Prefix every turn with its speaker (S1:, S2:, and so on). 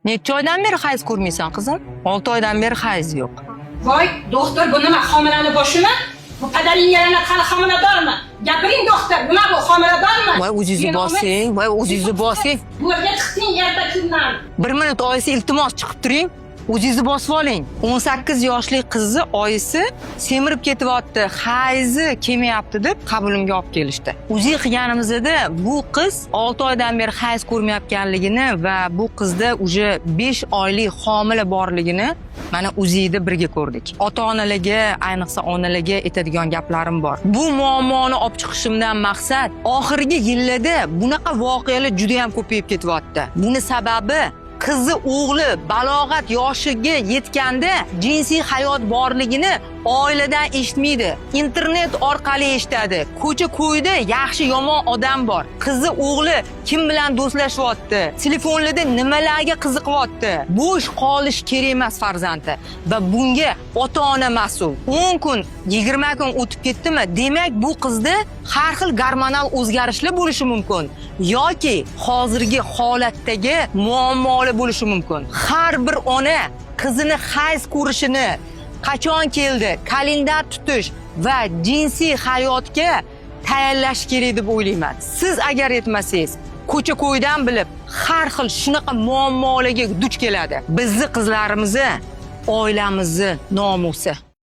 S1: Necha oydan beri hayz ko'rmaysan qizim? 6 oydan beri hayz yo'q.
S2: Voy, doktor, bu nima homilani boshimi? Bu qadaring yalanib hali homiladormi? Gapiring doktor, nima bu homiladormi?
S1: Voy o'zingizni bosing, voy o'zingizni bosing.
S2: Bu yerga chiqding erta kundan.
S1: 1 minut oyisi iltimos chiqib turing. O'zingizni bosib oling. 18 yoshli qizni oyisi semirib ketyapti, hayzi kelmayapti deb qabulimga olib kelishdi. Uzi qilganimizda bu qiz 6 oydan beri hayz ko'rmayotganligini va bu qizda uje 5 oylik homila borligini mana uzida birga ko'rdik. Ota-onalarga, ayniqsa onalarga aytadigan gaplarim bor. Bu muammoni olib chiqishimdan maqsad oxirgi yillarda bunaqa voqealar juda ham ko'payib ketyapti. Buni sababi qizi o'g'li balog'at yoshiga yetganda jinsiy hayot borligini oiladan eshitmaydi. Internet orqali eshitadi. Ko'cha-ko'yda yaxshi yomon odam bor. Qizi o'g'li kim bilan do'stlashyapti? Telefonlarda nimalarga qiziqyapti? Bo'sh qolish kerak emas farzandi va bunga ota-ona mas'ul. 10 kun, 20 kun o'tib ketdimi? Demak, bu qizda har xil gormonal o'zgarishlar bo'lishi mumkin yoki hozirgi holatdagi muammolar bo'lishi mumkin. Har bir ona qizini hayz ko'rishini, qachon keldi, kalendar tutish va jinsiy hayotga tayyorlash kerak deb o'ylayman. Siz agar yetmasangiz, ko'cha-ko'ydan bilib, har xil shunaqa muammolarga duch keladi. Bizning qizlarimizni, oilamizni nomusi.